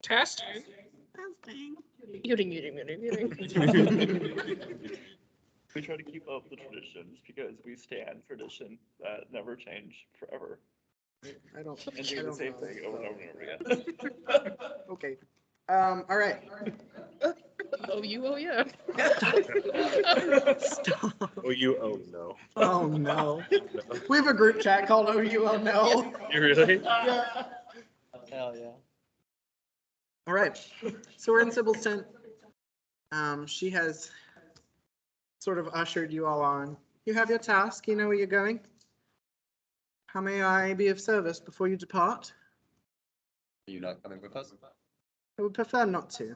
Testing. We try to keep up the traditions because we stand tradition that never change forever. I don't. And do I the don't same know, thing over and so- over and over again. Okay. All right. Oh, you, oh, yeah. Stop. Oh, you, oh, no. Oh no. We have a group chat called "Oh You Oh No." You really? Yeah. Hell yeah. All right. So we're in Sybil's tent. She has sort of ushered you all on. You have your task. You know where you're going. How may I be of service before you depart? Are you not coming with us? I would prefer not to.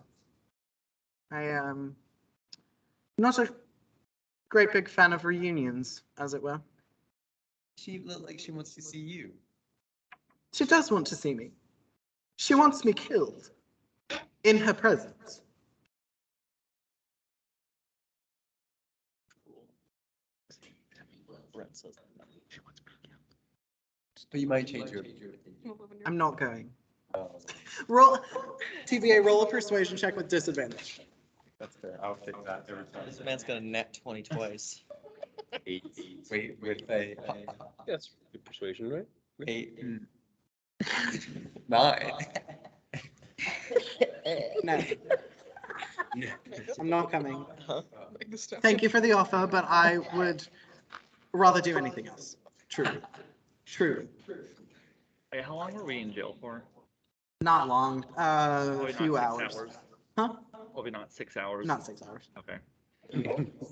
I am not a great big fan of reunions, as it were. She looked like she wants to see you. She does want to see me. She wants me killed in her presence. Brent says But you might change your opinion. I'm not going. Oh, Roll, TBA, roll a persuasion check with disadvantage. that's fair. I'll take that every time. this man's gonna net 20 twice. 8. Wait, with a Yes, good persuasion, right? 8. 9. No, I'm not coming. Huh? Thank you for the offer, but I would rather do anything else. Truly. Truly. Hey, how long were we in jail for? Not long, a Probably few not hours. 6 hours. Huh? Probably not 6 hours. Not 6 hours. Okay.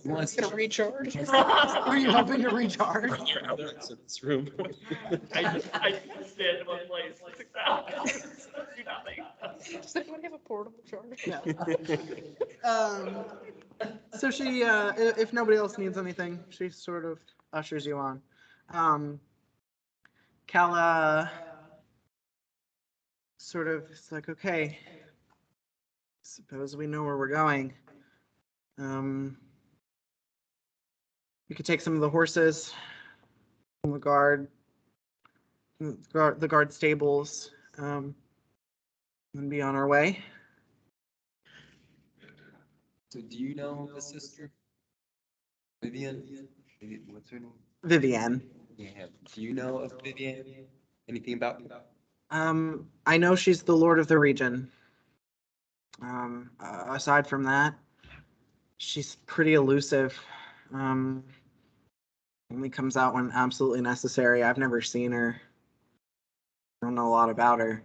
Once Gonna recharge. Are you hoping to recharge? You're out in this room. I just stand in one place for 6 hours. Do nothing. Does anyone have a portable charger? No. So she, if nobody else needs anything, she sort of ushers you on. Kala sort of is like, okay, suppose we know where we're going. We could take some of the horses from the guard stables, and be on our way. So do you know the sister? Vivian? What's her name? Vivienne. Yeah. Do you know of Vivian? Anything about you? I know she's the lord of the region. Aside from that, she's pretty elusive. Only comes out when absolutely necessary. I've never seen her. I don't know a lot about her.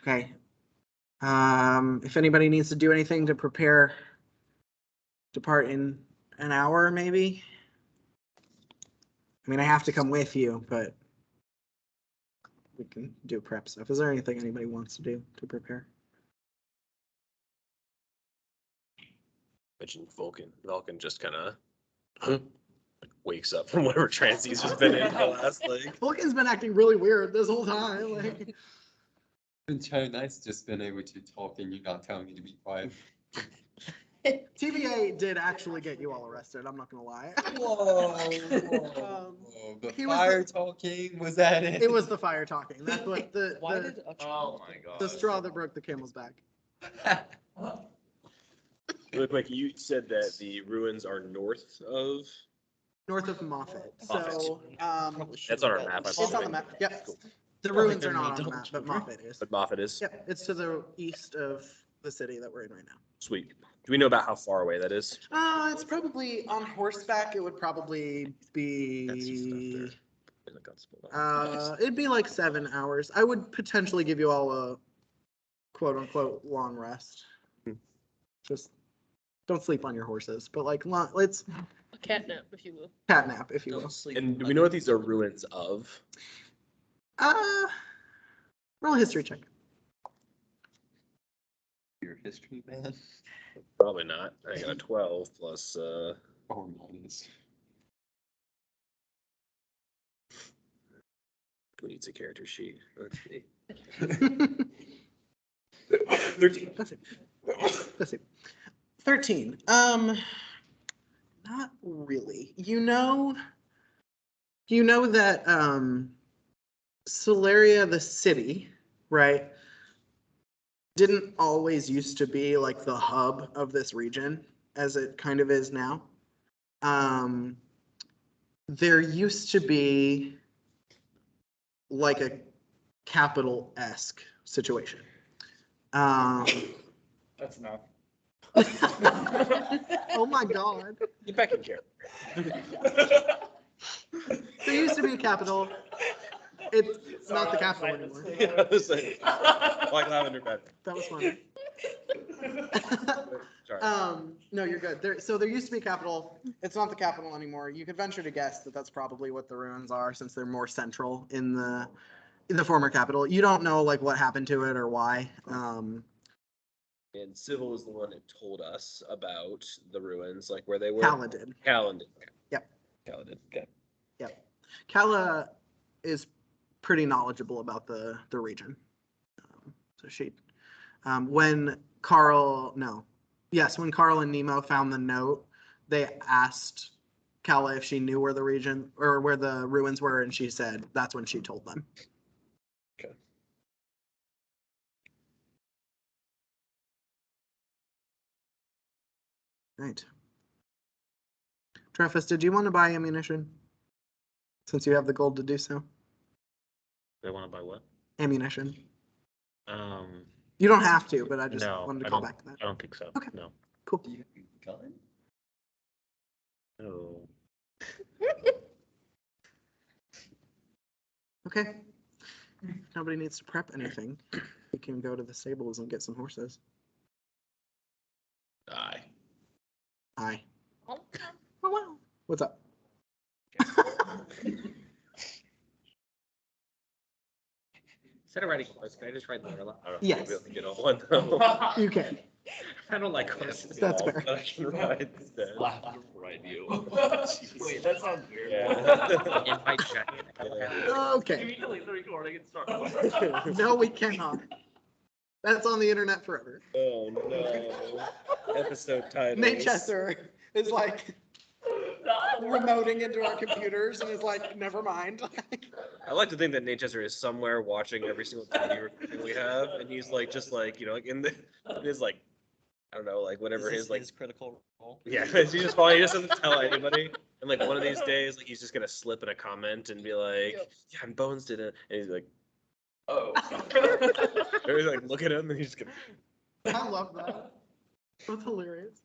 Okay. If anybody needs to do anything to prepare, depart in an hour, maybe. I mean, I have to come with you, but we can do prep stuff. Is there anything anybody wants to do to prepare? Mentioned Vulcan. Vulcan just kind of wakes up from whatever trance he's just been in for the last, like. Vulcan's been acting really weird this whole time. Like, It's so nice just being able to talk and you not telling me to be quiet. TVA did actually get you all arrested. I'm not gonna lie. Whoa. The He was fire the- talking, was that it? It was the fire talking. That's what Why the, did a child? Oh my god. the straw that broke the camel's back. Real quick, you said that the ruins are north of. North of Moffat. Moffat. So That's on our map, I it's on the believe. map. Yep. Cool. The I don't ruins think are they're not on the double map, but children. Moffat is. But Moffat is. Yep, it's to the east of the city that we're in right now. Sweet. Do we know about how far away that is? It's probably on horseback. It would probably be. It'd be like 7 hours. I would potentially give you all a quote unquote long rest. Just don't sleep on your horses, but like let's A catnap, if you will. catnap, if you will. Don't sleep. And do we know what these are ruins of? Roll a history check. Your history, man. Probably not. I got a 12 plus. Or minus. Who needs a character sheet? Let's see. 13. Let's see. 13. Not really. You know that Solaria, the city, right, didn't always used to be like the hub of this region as it kind of is now. There used to be like a capital-esque situation. That's enough. Oh my God. Get back in here. There used to be a capital. It's not the capital anymore. Yeah, it's like Black lavender bed. That was funny. Sorry. No, you're good. So there used to be a capital. It's not the capital anymore. You could venture to guess that that's probably what the ruins are, since they're more central in the former capital. You don't know like what happened to it or why. And Civil is the one that told us about the ruins, like where they were. Kaladin. Kaladin. Yep. Kaladin. Okay. Yep. Kala is pretty knowledgeable about the region. So when Carl and Nemo found the note, they asked Kala if she knew where the region or where the ruins were, and she said that's when she told them. Okay. Right. Travis, did you want to buy ammunition? Since you have the gold to do so. They want to buy what? Ammunition. Um, You don't have to, but I just no, wanted to I call don't, back to that. I don't think so. Okay. No. Cool. Do you have a gun? No. Okay. If nobody needs to prep anything, we can go to the stables and get some horses. Aye. Aye. Oh, wow. What's up? Instead of writing horse, can I just write letter? I don't know. Yes. Maybe I'll get on one though. You can. I don't like horses. That's at all, fair. but I can ride instead. Right view. Wait, that sounds weird. Yeah. In my jacket. Okay. We can leave the recording and start. No, we cannot. That's on the internet forever. Oh no. Episode title. Nate Chesser is like remoting into our computers and is like, never mind. I like to think that Nate Chester is somewhere watching every single TV recording we have, and he's like, just like, you know, like in his like, I don't know, like whatever his like, critical role. yeah, he's just fine. He doesn't tell anybody. And like one of these days, like he's just gonna slip in a comment and be like, Yep. yeah, and Bones did it, and he's like, Oh. or he's like, look at him, and he's just gonna. I love that. That's hilarious.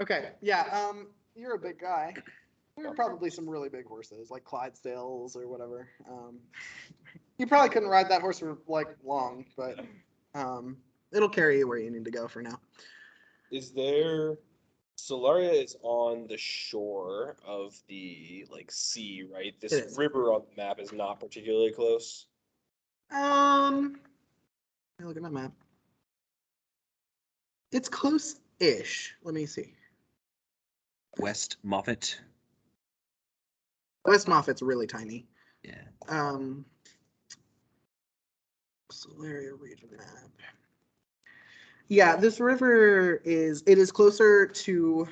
Okay, yeah, you're a big guy. There are probably some really big horses, like Clydesdales or whatever. You probably couldn't ride that horse for like long, but it'll carry you where you need to go for now. Is there? Solaria is on the shore of the like sea, right? It This is. river on the map is not particularly close. Let me look at my map. It's close-ish. Let me see. West Moffat. West Moffat's really tiny. Yeah. Solaria region map. Yeah, this river is closer to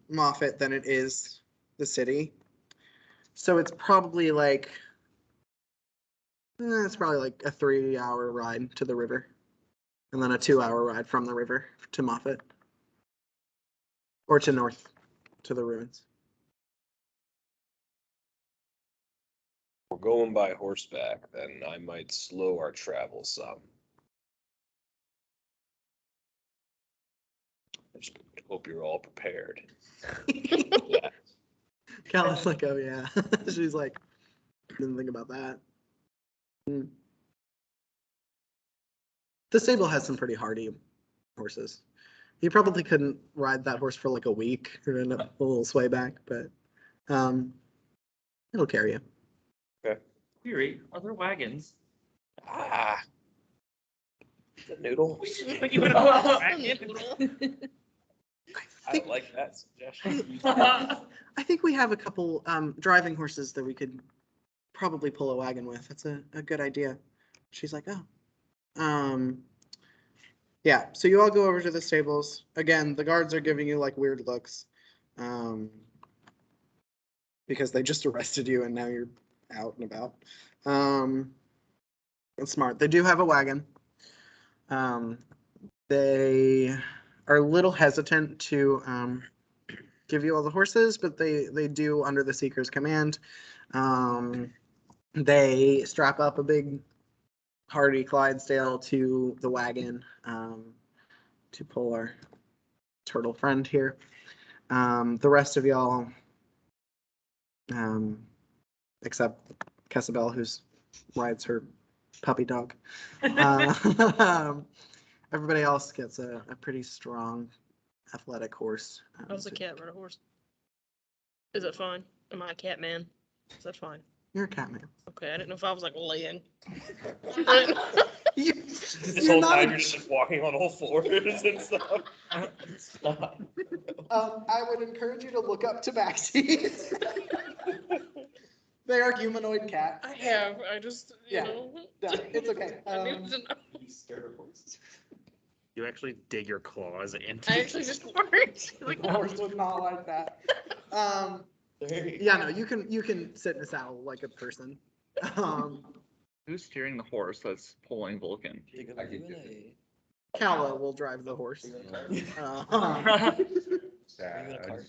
Moffat than it is the city. So it's probably like a 3-hour ride to the river. And then a 2-hour ride from the river to Moffat. Or to north, to the ruins. We're going by horseback, then I might slow our travel some. I just hope you're all prepared. Yeah. Callie's like, oh yeah. She's like, didn't think about that. Hmm. The stable has some pretty hardy horses. You probably couldn't ride that horse for like a week or end up a little sway back, but it'll carry you. Weary, are there wagons? Ah. The noodle. You would have a wagon. I I think, like that suggestion. I think we have a couple driving horses that we could probably pull a wagon with. That's a good idea. She's like, oh. Yeah, so you all go over to the stables. Again, the guards are giving you like weird looks. Because they just arrested you and now you're out and about. That's smart. They do have a wagon. They are a little hesitant to give you all the horses, but they do under the Seeker's command. They strap up a big hardy Clydesdale to the wagon to pull our turtle friend here. The rest of y'all, except Kessabel, who's rides her puppy dog. Everybody else gets a pretty strong, athletic horse. How's a cat ride a horse? Is it fine? Am I a cat man? Is that fine? You're a cat man. Okay, I didn't know if I was like laying. This whole time you're just walking on all fours and stuff. Stop. I would encourage you to look up tabaxi. They are humanoid cats. I have. I just, you Yeah. know. No, it's okay. I need to know. You scared of horses? You actually dig your claws into. I actually just worked. Like, The horse would not like that. Yeah, no, you can sit in a saddle like a person. Who's steering the horse that's pulling Vulcan? I could do it. Calla will drive the horse. Sad.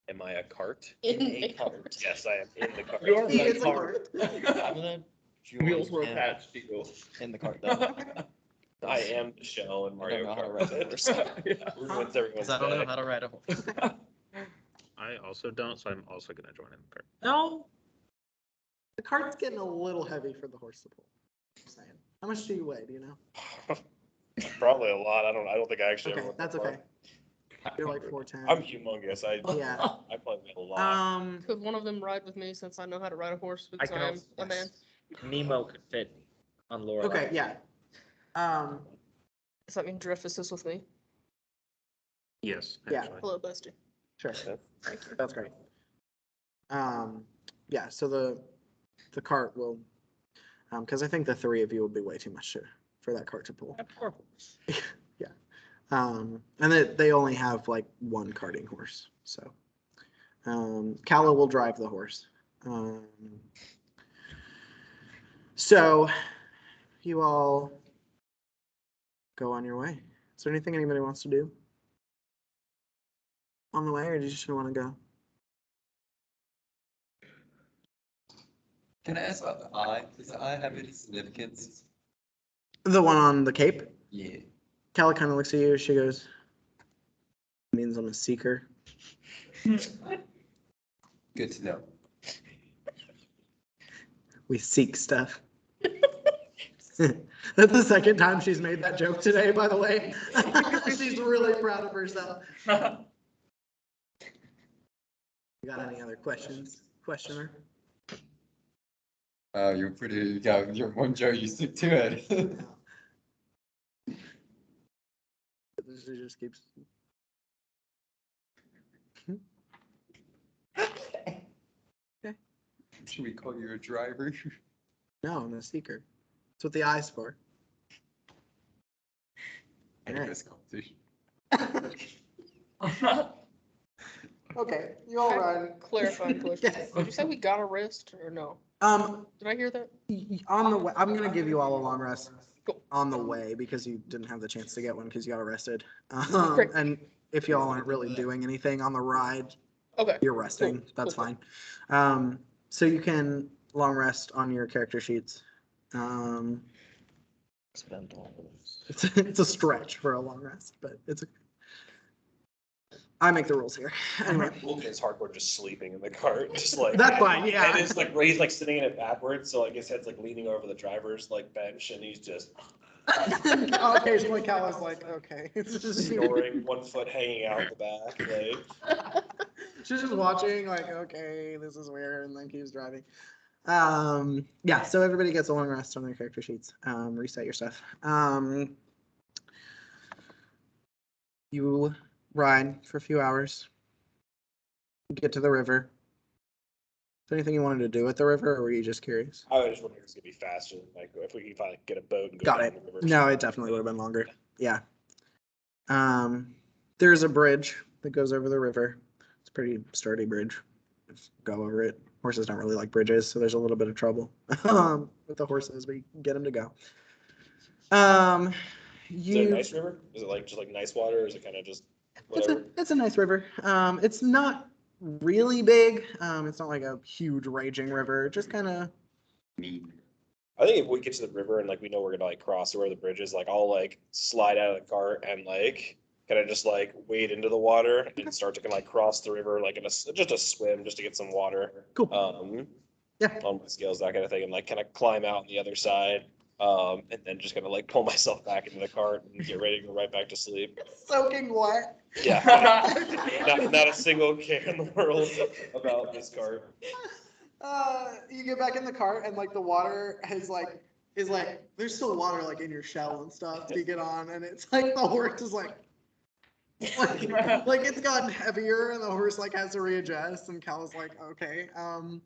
Am I a cart? in a cart. Yes, I am in the cart. You're He the is a cart. I'm gonna Wheels join were him attached to you. in the cart though. I am the shell in I Mario don't know how to Kart. ride a horse. Yeah. Ruins everyone's Cause I don't know day. how to ride a horse. I also don't, so I'm also gonna join in the cart. No. The cart's getting a little heavy for the horse to pull. I'm saying. How much do you weigh? Do you know? Probably a lot. I don't think I actually Okay, ever went that's that far. okay. You're like 4'10". I'm humongous. Yeah. I probably weigh a lot. Could one of them ride with me since I know how to ride a horse because can I am also- a man? Nemo could fit on Laura. Okay, yeah. Does that mean Drift is with me? Yes. Yeah. Actually. Hello, bestie. Sure. Thank you. That's great. Yeah, so the cart will, because I think the three of you will be way too much for that cart to pull. A poor horse. And they only have like one carting horse, so Calla will drive the horse. So you all go on your way. Is there anything anybody wants to do on the way, or do you just want to go? Can I ask about the eye? Does the eye have any significance? The one on the cape? Yeah. Calla kind of looks at you. She goes, "Means I'm a seeker." Good to know. We seek stuff. That's the second time she's made that joke today, by the way. She's really proud of herself. You got any other questions? Questioner? You're pretty, you got your one joke, you stick to it. She just keeps. Should we call you a driver? No, I'm a seeker. That's what the eye's for. I Alright. guess competition. Okay, you all run. Clarifying question. Yes. Did you say we got a rest or no? Did I hear that? On the way, I'm gonna give you all a long rest Cool. on the way because you didn't have the chance to get one because you got arrested. Great. And if y'all aren't really doing anything on the ride, Okay. you're resting. Cool, That's cool, fine. So you can long rest on your character sheets. Spend all those. It's a stretch for a long rest, but it's okay. I make the rules here. Anyway, Vulcan's hardcore just sleeping in the cart, just like. that's fine, yeah. And it's like, he's like sitting in it backwards, so like his head's like leaning over the driver's like bench and he's just Occasionally Cal is like, okay. snoring, one foot hanging out the back, like. She's just watching, like, okay, this is weird, and then keeps driving. Yeah, so everybody gets a long rest on their character sheets. Reset your stuff. You ride for a few hours. Get to the river. Is there anything you wanted to do at the river, or were you just curious? I was just wondering if it's gonna be faster, like if we can finally get a boat and go Got down it. the river. No, it definitely would have been longer. Yeah. There's a bridge that goes over the river. It's a pretty sturdy bridge. Just go over it. Horses don't really like bridges, so there's a little bit of trouble with the horses, but you can get them to go. Is it a You, nice river? Is it like just like nice water, or is it kind of just it's whatever? it's a nice river. It's not really big. It's not like a huge raging river. Just kind of. I think if we get to the river and like we know we're gonna like cross or where the bridge is, like I'll like slide out of the cart and like kind of just like wade into the water and start to kind of like cross the river like in just a swim just to get some water. Cool. Yeah. On my scales, that kind of thing, and like kind of climb out on the other side. And then just gonna like pull myself back into the cart and get ready to go right back to sleep. Soaking wet. Yeah. Not a single care in the world about this cart. You get back in the cart and like the water is like there's still water like in your shell and stuff to get on, and it's like the horse is like it's gotten heavier and the horse like has to readjust, and Cal's like, okay. I'm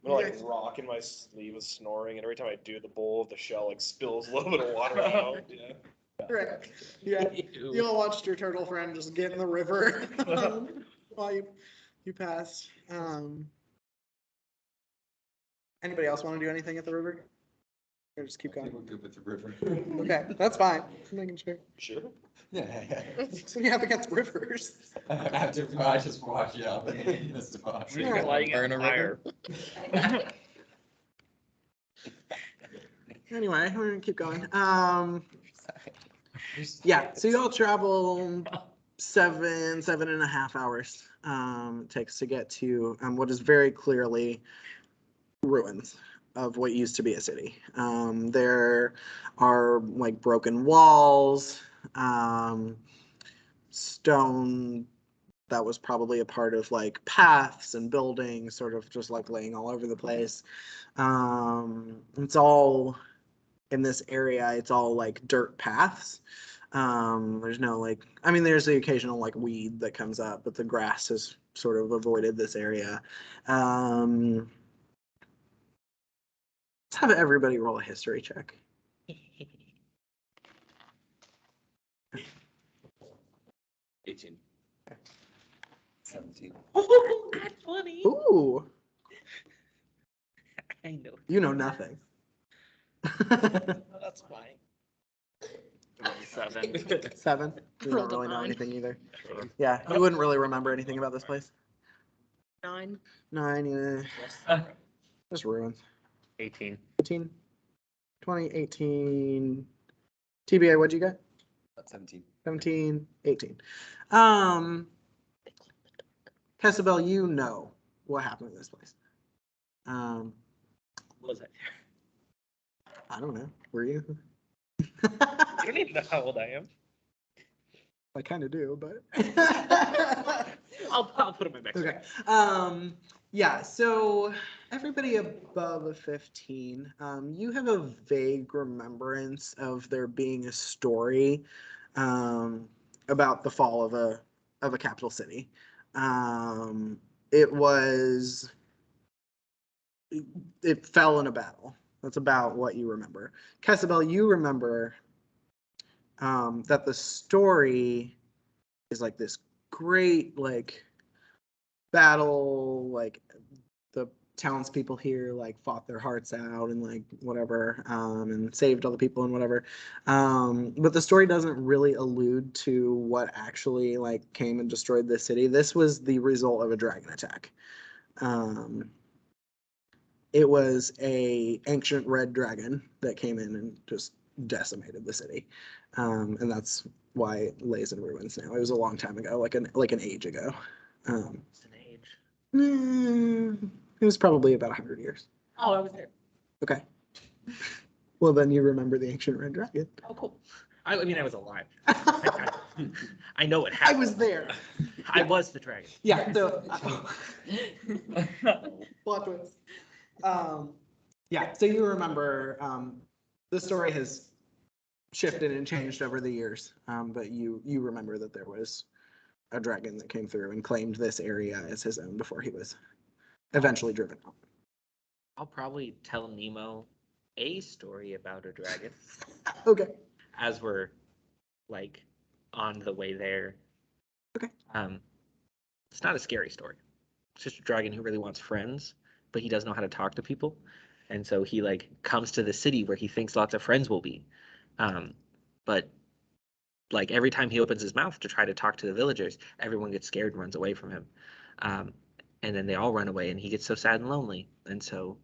gonna like rock in my sleeve with snoring, and every time I do, the bowl of the shell like spills a little bit of water out. Yeah. Right. Yeah. You all watched your turtle friend just get in the river while you passed. Anybody else want to do anything at the river? Or just keep going? We're good with the river. Okay, that's fine. Just making sure. Sure. Yeah. So you have against rivers. I just watch out. That's the boss. You're just lighting it on fire. Anyway, we're gonna keep going. Yeah, so you all travel 7.5 hours. It takes to get to what is very clearly ruins of what used to be a city. There are like broken walls, stone that was probably a part of like paths and buildings, sort of just like laying all over the place. It's all in this area, it's all like dirt paths. There's no like, I mean, there's the occasional like weed that comes up, but the grass has sort of avoided this area. Let's have everybody roll a history check. 18. 17. Oh, that's funny. Ooh, I know. you know nothing. That's fine. 7. 7. You Rolled don't a really know 9. anything either. Yeah, you wouldn't really remember anything about this place. 9. 9, yeah. Just ruins. 18. 18, 20, 18. TBA, what'd you get? 17. 17, 18. Casabel, you know what happened in this place. What was that? I don't know. Were you? You don't even know how old I am. I kind of do, but. I'll put him in next. Okay. Yeah, so everybody above a 15, you have a vague remembrance of there being a story about the fall of a capital city. It fell in a battle. That's about what you remember. Casabel, you remember that the story is like this great like battle, like the townspeople here like fought their hearts out and like whatever, and saved all the people and whatever. But the story doesn't really allude to what actually like came and destroyed the city. This was the result of a dragon attack. It was a ancient red dragon that came in and just decimated the city. And that's why it lays in ruins now. It was a long time ago, like an age ago. It's an age. It was probably about 100 years. Oh, I was there. Okay. Well, then you remember the ancient red dragon. Oh, cool. I mean, I was alive. I know it I happened. was there. I was the dragon. Yeah. So, plot twist. Yeah. So you remember the story has shifted and changed over the years, but you remember that there was a dragon that came through and claimed this area as his own before he was eventually driven out. I'll probably tell Nemo a story about a dragon Okay. as we're like on the way there. Okay. It's not a scary story. It's just a dragon who really wants friends. but he doesn't know how to talk to people. And so he like comes to the city where he thinks lots of friends will be. But like every time he opens his mouth to try to talk to the villagers, everyone gets scared and runs away from him. And then they all run away and he gets so sad and lonely. And so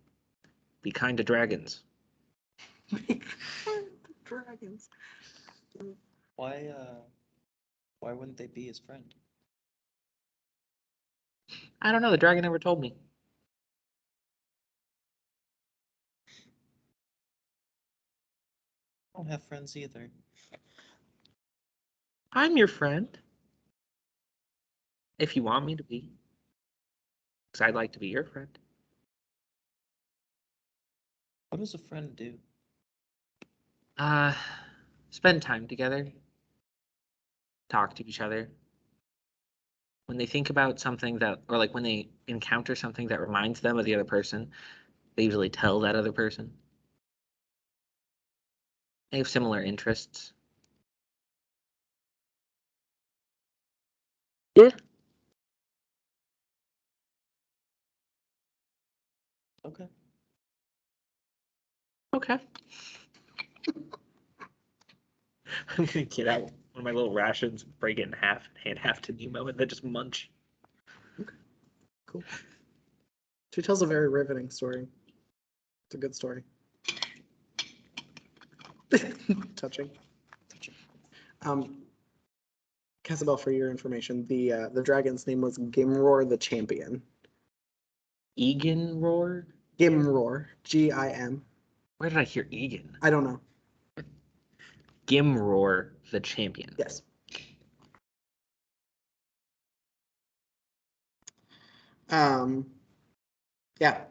be kind to dragons. Dragons. Why wouldn't they be his friend? I don't know, the dragon never told me. I don't have friends either. I'm your friend. If you want me to be. Because I'd like to be your friend. What does a friend do? Spend time together. Talk to each other. When they think about something that, or like when they encounter something that reminds them of the other person, they usually tell that other person. They have similar interests. Yeah. Okay. Okay. I'm gonna get out one of my little rations, break it in half, and hand half to Nemo, and then just munch. Cool. She tells a very riveting story. It's a good story. Touching. Casabel, for your information, the dragon's name was Gimroar the Champion. Egan roar? Gimroar, Gim. Where did I hear Egan? I don't know. Gimroar the champion. Yes. Yeah.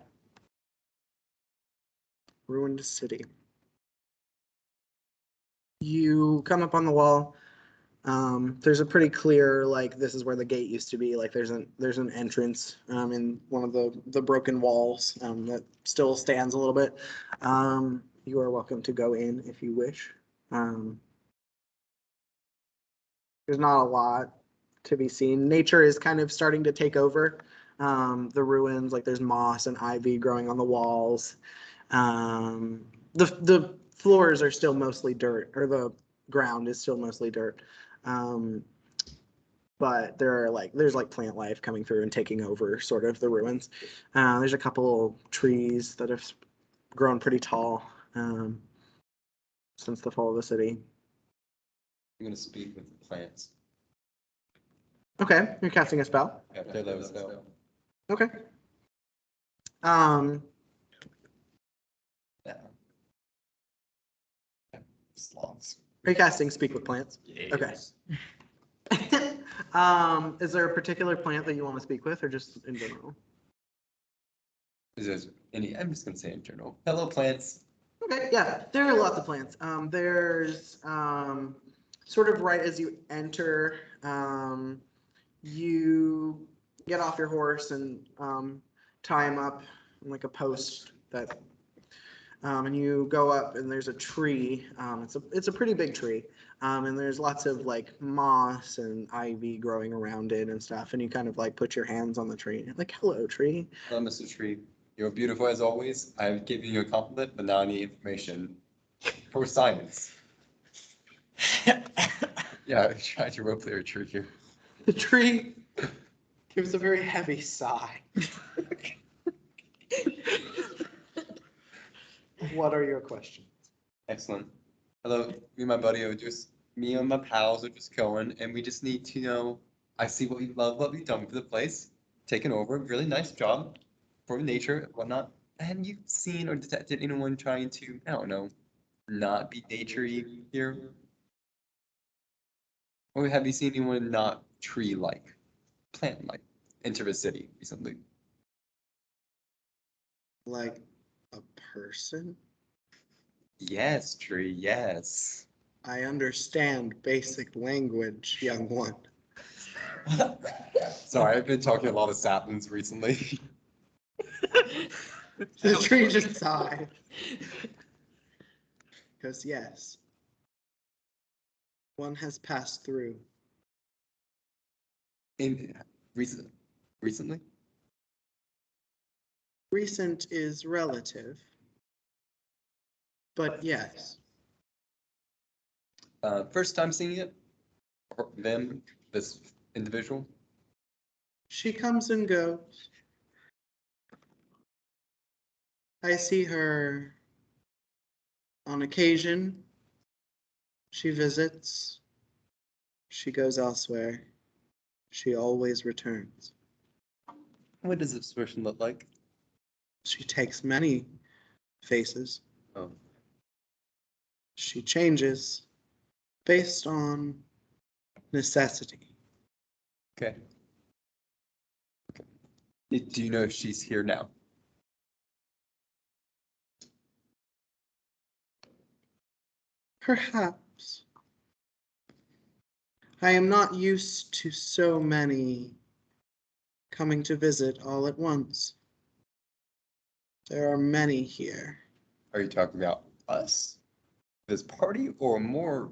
Ruined city. You come up on the wall. There's a pretty clear, like, this is where the gate used to be. Like there's an entrance in one of the broken walls that still stands a little bit. You are welcome to go in if you wish. There's not a lot to be seen. Nature is kind of starting to take over the ruins. Like there's moss and ivy growing on the walls. The floors are still mostly dirt, or the ground is still mostly dirt. But there's like plant life coming through and taking over sort of the ruins. There's a couple trees that have grown pretty tall since the fall of the city. I'm gonna speak with the plants. Okay, you're casting a spell. After those spell. Okay. Yeah. Sloths. Are you casting Speak with Plants? Okay. Is there a particular plant that you want to speak with, or just in general? Is there any? I'm just gonna say in general. Hello, plants. Okay, yeah, there are lots of plants. There's sort of right as you enter, you get off your horse and tie him up on like a post that, and you go up and there's a tree. It's a pretty big tree, and there's lots of like moss and ivy growing around it and stuff. And you kind of like put your hands on the tree and you're like, "Hello, tree." Hello, Mr. Tree. You're beautiful as always. I've given you a compliment, but now I need information for science. Yeah, I tried to roleplay a tree here. The tree gives a very heavy sigh. What are your questions? Excellent. Hello, me and my buddy are just, me and my pals are just going, and we just need to know, I see what you love, what you've done for the place, taken over, really nice job for nature and whatnot. Have you seen or detected anyone trying to, I don't know, not be nature-y here? Or have you seen anyone not tree-like, plant-like, enter the city recently? Like a person? Yes, Tree, yes. I understand basic language, young one. Sorry, I've been talking a lot of saplings recently. The tree just sighed. Because yes, one has passed through. In recently? Recent is relative. But yes, First time seeing it? Or them, this individual? she comes and goes. I see her on occasion. She visits. She goes elsewhere. She always returns. What does this person look like? She takes many faces. Oh, She changes based on necessity. okay. Okay. Do you know if she's here now? Perhaps. I am not used to so many coming to visit all at once. There are many here. Are you talking about us? This party or more?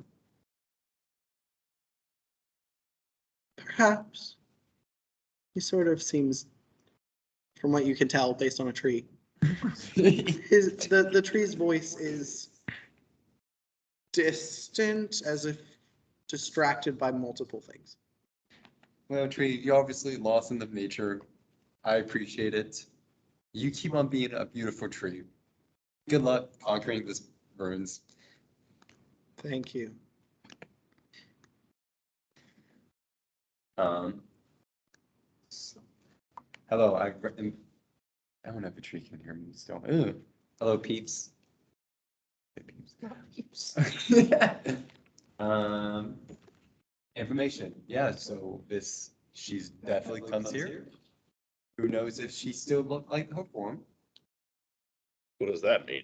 Perhaps. He sort of seems, from what you can tell based on a tree, the tree's voice is distant, as if distracted by multiple things. Well, Tree, you're obviously lost in the nature. I appreciate it. You keep on being a beautiful tree. Good luck conquering this ruins. Thank you. Hello, I don't know if a tree can hear me still. Ugh. Hello, peeps. Hey, peeps. Information. Yeah, so she's definitely comes here. Who knows if she still look like her form? What does that mean?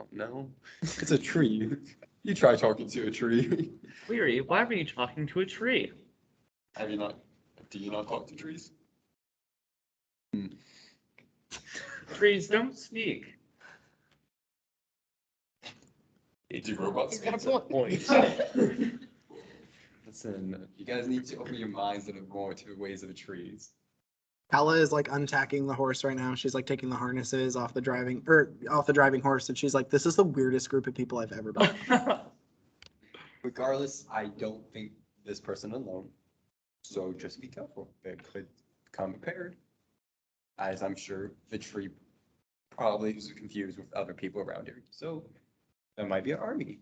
Oh, no, it's a tree. You try talking to a tree. Weary, why were you talking to a tree? Have you not? Do you not talk to trees? Trees don't speak. Do robots? He's got a point. Listen, you guys need to open your minds a little more to the ways of the trees. Kala is like untacking the horse right now. She's like taking the harnesses off the driving horse, and she's like, "This is the weirdest group of people I've ever been." Regardless, I don't think this person alone. So just be careful. They could come prepared. As I'm sure the tree probably is confused with other people around here. So there might be an army.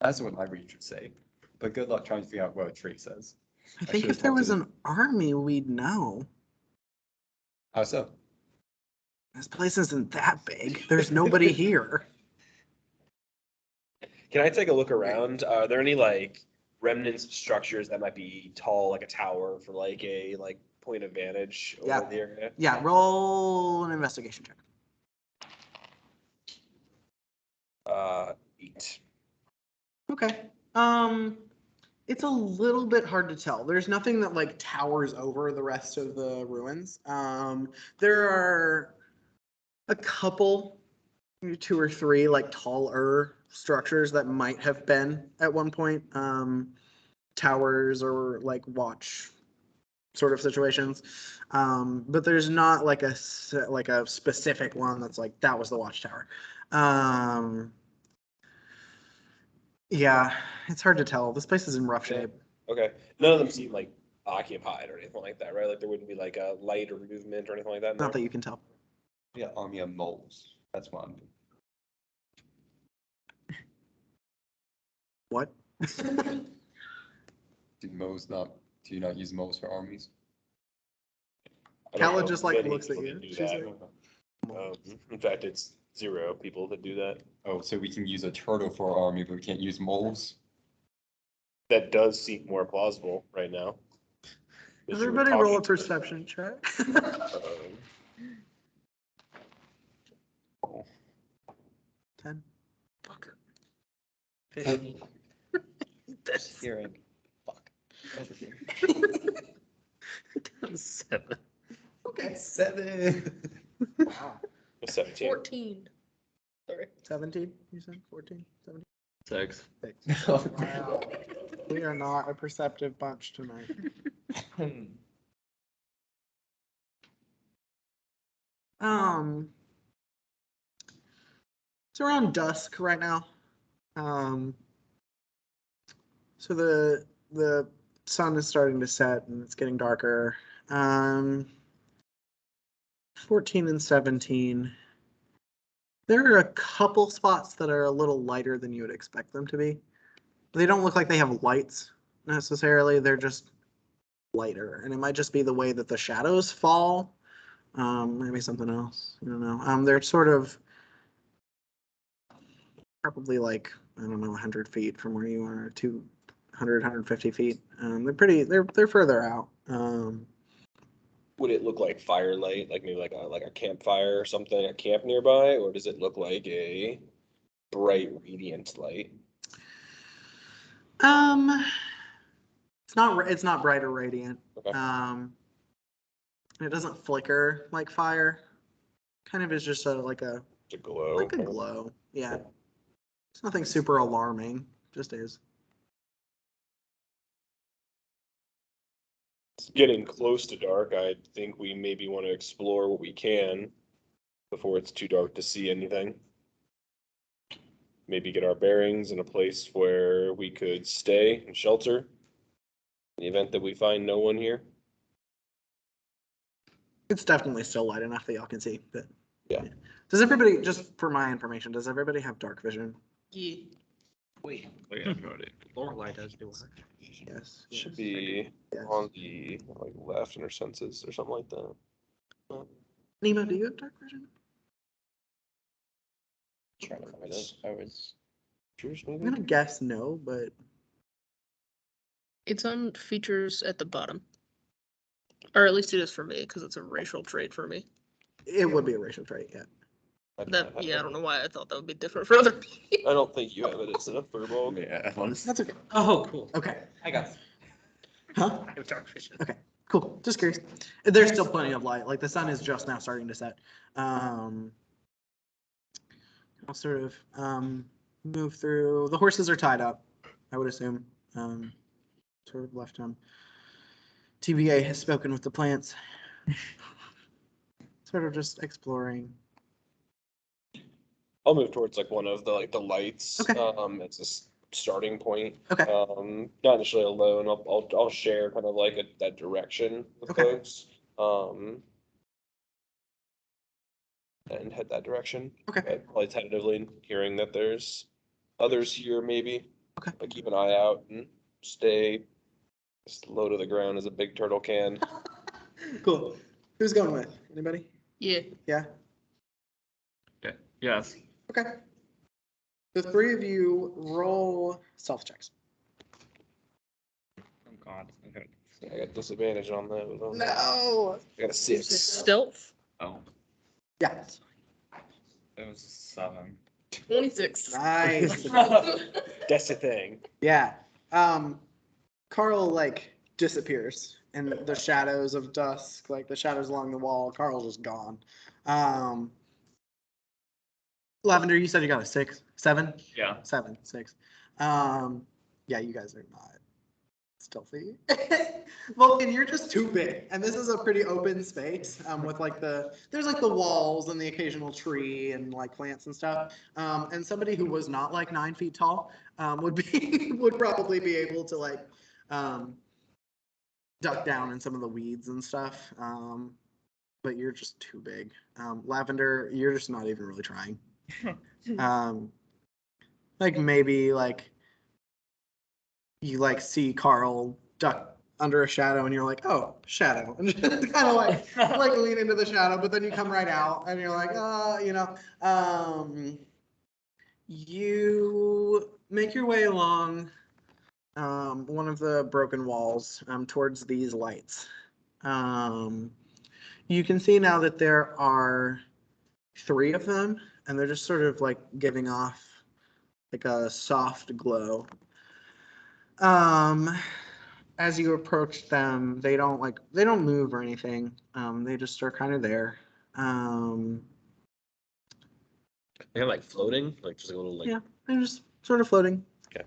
That's what my read should say. But good luck trying to figure out what a tree says. I think should've if there talked to was the- an army, we'd know. How so? This place isn't that big. There's nobody here. Can I take a look around? Are there any like remnants of structures that might be tall, like a tower for like a point of vantage over Yeah. the area? Yeah, roll an investigation check. 8. Okay. It's a little bit hard to tell. There's nothing that like towers over the rest of the ruins. There are a couple, maybe 2 or 3 like taller structures that might have been at one point towers or like watch sort of situations. But there's not like a specific one that's like that was the watchtower. Yeah, it's hard to tell. This place is in rough shape. Okay. None of them seem like occupied or anything like that, right? Like there wouldn't be like a light or movement or anything like that. in Not there? that you can tell. Yeah, army of moles. That's what I'm doing. What? Do you not use moles for armies? I don't Kala know just of like any looks at people you. that do She's that. In fact, it's 0 people that do that. Oh, so we can use a turtle for our army, but we can't use moles? That does seem more plausible right now. As you were Everybody roll a talking to us. perception check. Um, 10. That's Hearing. Fuck. 7. Okay. 7. Wow. 17. 14. Sorry. 17, you said? 14? 17? 6. 6. Wow. We are not a perceptive bunch tonight. It's around dusk right now. So the sun is starting to set and it's getting darker. 14 and 17. There are a couple spots that are a little lighter than you would expect them to be. They don't look like they have lights necessarily. They're just lighter, and it might just be the way that the shadows fall. Maybe something else. I don't know. They're sort of probably like, I don't know, 100 feet from where you are, 200, 150 feet. They're further out. Would it look like firelight, like maybe like a campfire or something, a camp nearby, or does it look like a bright radiant light? It's not bright or radiant. Okay. It doesn't flicker like fire. Kind of is just like a To glow. like a glow. Yeah. It's nothing super alarming. Just is. It's getting close to dark. I think we maybe want to explore what we can before it's too dark to see anything. Maybe get our bearings in a place where we could stay and shelter in the event that we find no one here. It's definitely still light enough that y'all can see. But Yeah. Does everybody, just for my information, does everybody have dark vision? Yeah. Wait, Lorelai does do her. Yes. Should yes, be yes. on the like left in her senses or something like that. Nemo, do you have dark vision? Trying to find it. I was. Yours I'm maybe? gonna guess no, but It's on features at the bottom. Or at least it is for me, because it's a racial trait for me. it would be a racial trait. Yeah. I do That, not have yeah, I that. don't know why I thought that would be different for other people. I don't think you have it. It's in a furball. Yeah. That's okay. Oh, cool. Okay. I got Huh? it. Dark vision. Okay. Cool. Just curious. There's still plenty of light. Like the sun is just now starting to set. I'll sort of move through. The horses are tied up, I would assume. Sort of left them. TVA has spoken with the plants. Sort of just exploring. I'll move towards like one of the lights. Okay. It's a starting point. Okay. Not necessarily alone. I'll share kind of like that direction with Okay. folks. And head that direction. Okay. But probably tentatively hearing that there's others here maybe. Okay. But keep an eye out and stay as low to the ground as a big turtle can. Cool. Who's going with? Anybody? Yeah. Yeah. Okay. Yes. Okay. The three of you roll stealth checks. Oh God. Okay. I got disadvantage on that. No. I got a 6. Stealth, Oh, Yeah. it was 7. 26. Nice. That's the thing. Yeah. Carl like disappears in the shadows of dusk, like the shadows along the wall. Carl's just gone. Lavender, you said you got a 6, 7? Yeah. 7, 6. Yeah, you guys are not stealthy. Vulcan, you're just too big, and this is a pretty open space. With like there's like the walls and the occasional tree and like plants and stuff. And somebody who was not like 9 feet tall would probably be able to like duck down in some of the weeds and stuff. But you're just too big. Lavender, you're just not even really trying. Like maybe like you like see Carl duck under a shadow and you're like, oh, shadow. And just kind of like lean into the shadow, but then you come right out and you're like, you make your way along one of the broken walls towards these lights. You can see now that there are 3 of them, and they're just sort of like giving off like a soft glow. As you approach them, they don't move or anything. They just are kind of there. They're like floating, like just a little like. Yeah, they're just sort of floating. Okay.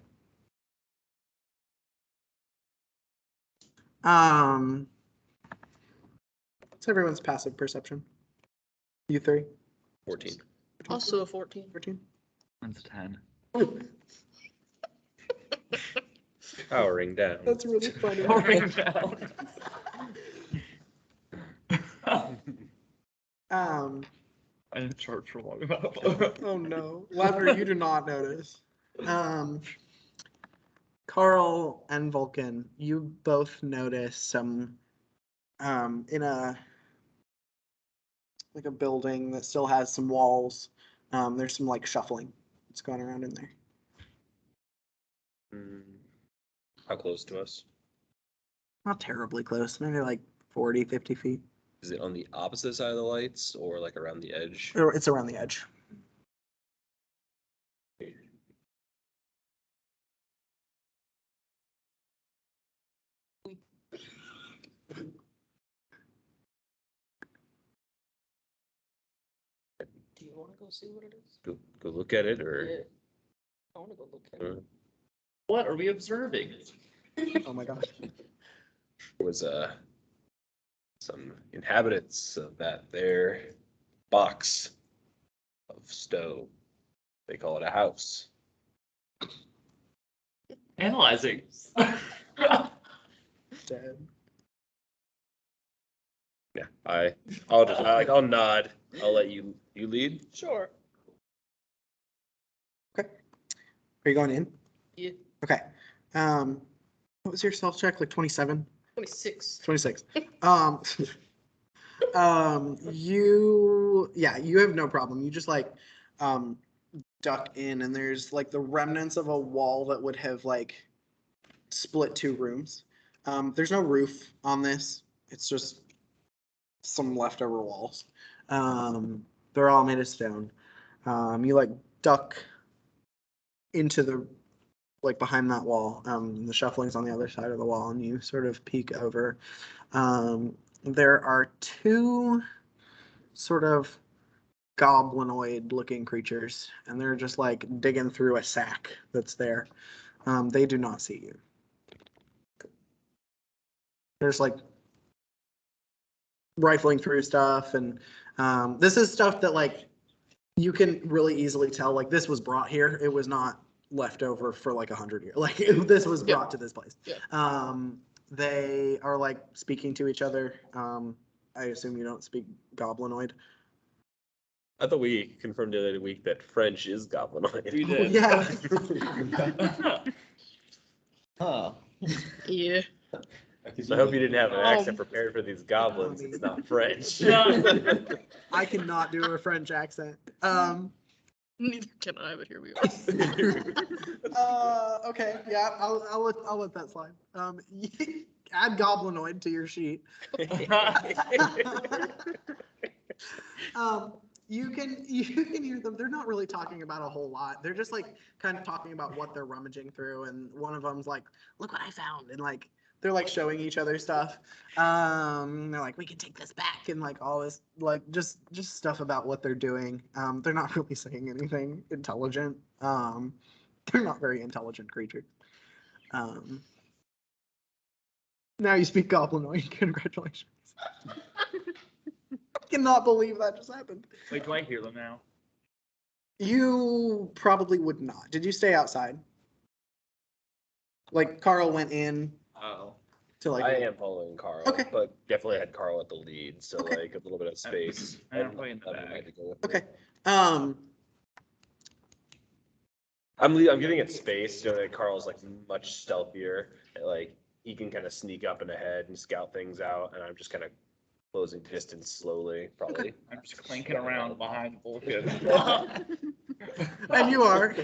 It's everyone's passive perception. You 3? 14. Also a 14. 14? Mine's 10. Powering down. That's really funny. Pouring down. Um, I didn't charge for long enough. oh no. Lever, you do not notice. Carl and Vulcan, you both notice some in a like a building that still has some walls. There's some like shuffling that's going around in there. How close to us? Not terribly close, maybe like 40, 50 feet. Is it on the opposite side of the lights or like around the edge? Or it's around the edge. Do you want to go see what it is? Go look at it or? Yeah. I want to go look at it. What are we observing? Oh my gosh. Was some inhabitants of that there box of stone. They call it a house. Analyzing. Dead. Yeah, I'll nod. I'll let you lead. Sure. Are you going in? Yeah. Okay. What was your self check? Like 27? 26. 26. You have no problem. You just like duck in, and there's like the remnants of a wall that would have like split 2 rooms. There's no roof on this. It's just some leftover walls. They're all made of stone. You like duck into the like behind that wall. The shuffling's on the other side of the wall, and you sort of peek over. There are 2 sort of goblinoid looking creatures, and they're just like digging through a sack that's there. They do not see you. There's like rifling through stuff, and this is stuff that like you can really easily tell like this was brought here. It was not left over for like 100 years. Like this was brought to this place. Yeah. They are like speaking to each other. I assume you don't speak goblinoid. I thought we confirmed the other week that French is goblinoid. We did. Yeah. Huh. Yeah. So I hope you didn't have an Oh. accent prepared for these goblins. It's not French. I cannot do a French accent. Neither can I, but here we are. Okay, yeah, I'll let that slide. Add goblinoid to your sheet. You can hear them. They're not really talking about a whole lot. They're just like kind of talking about what they're rummaging through, and one of them's like, "Look what I found," and like they're like showing each other stuff. They're like, "We can take this back," and like all this like just stuff about what they're doing. They're not really saying anything intelligent. They're not very intelligent creatures. Now you speak goblinoid. Congratulations. I cannot believe that just happened. Wait, do I hear them now? You probably would not. Did you stay outside? Like Carl went in Oh. to like. I am following Carl, Okay. but definitely had Carl at the lead, so Okay. like a little bit of space. I'm and probably in the Evan back. had to go with me. Okay. I'm giving it space, so that Carl's like much stealthier. Like he can kind of sneak up and ahead and scout things out, and I'm just kind of closing distance slowly, probably. I'm just clinking around behind Vulcan. And you are.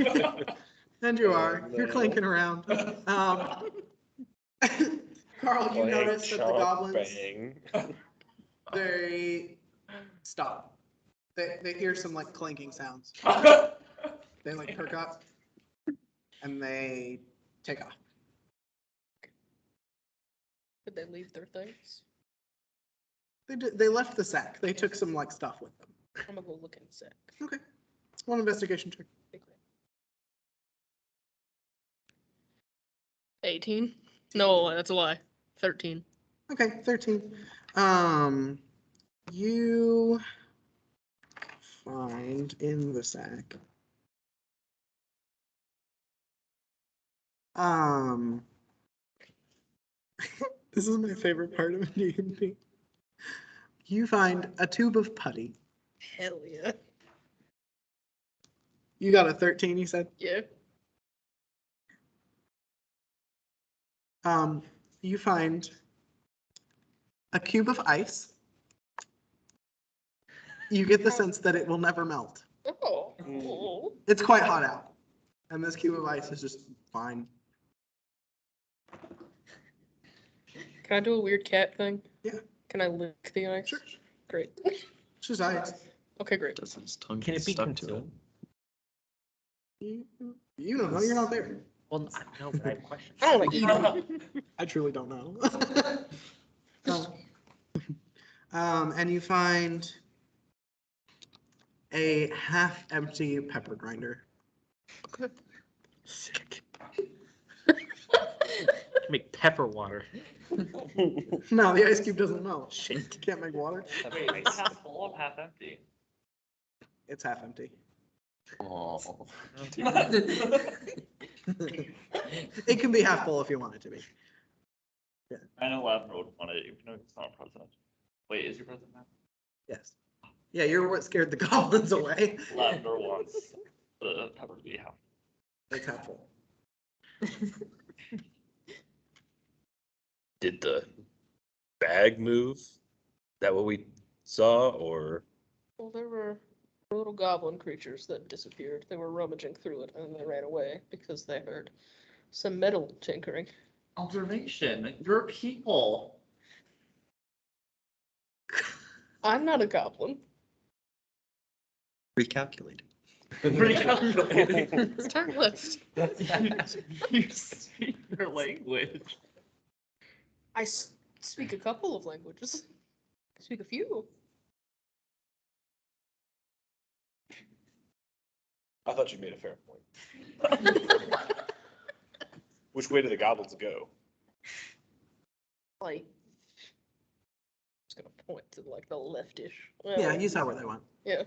And you Oh, are. You're no. clinking around. Carl, you Bang, notice that the chomp, goblins, bang. they stop. They hear some like clanking sounds. They like perk up and they take off. Did they leave their things? They left the sack. They took some like stuff with them. I'm gonna go look in a sec. Okay. One investigation check. 18? No, that's a lie. 13. Okay, 13. You find in the sack. This is my favorite part of D&D. You find a tube of putty. Hell yeah. You got a 13, you said? Yeah. You find a cube of ice. You get the sense that it will never melt. Oh. Oh. It's quite hot out. And this cube of ice is just fine. Can I do a weird cat thing? Yeah. Can I lick the ice? Sure. Great. It's just ice. Okay, great. Does his tongue Can get it be stuck to it? consumed? You don't know, you're not there. Well, I know, but I have questions. I don't like eating. I truly don't know. And you find a half-empty pepper grinder. Sick. Make pepper water. No, the ice cube doesn't melt. Shit. You can't make water. Wait, it's half full or half empty? It's half empty. Oh. It can be half full if you want it to be. I know Lavender would want it, even though he's not president. Wait, is he president now? Yes. Yeah, you're what scared the goblins away. Lavender wants the pepper to be half. It's half full. Did the bag move? Is that what we saw, or? Well, there were little goblin creatures that disappeared. They were rummaging through it and they ran away because they heard some metal tinkering. Observation, you're people. I'm not a goblin. Recalculating. It's turn left. You speak their language. I speak a couple of languages. I speak a few. I thought you made a fair point. Which way do the goblins go? Like, just gonna point to like the leftish. Yeah, you saw where they went. Yeah.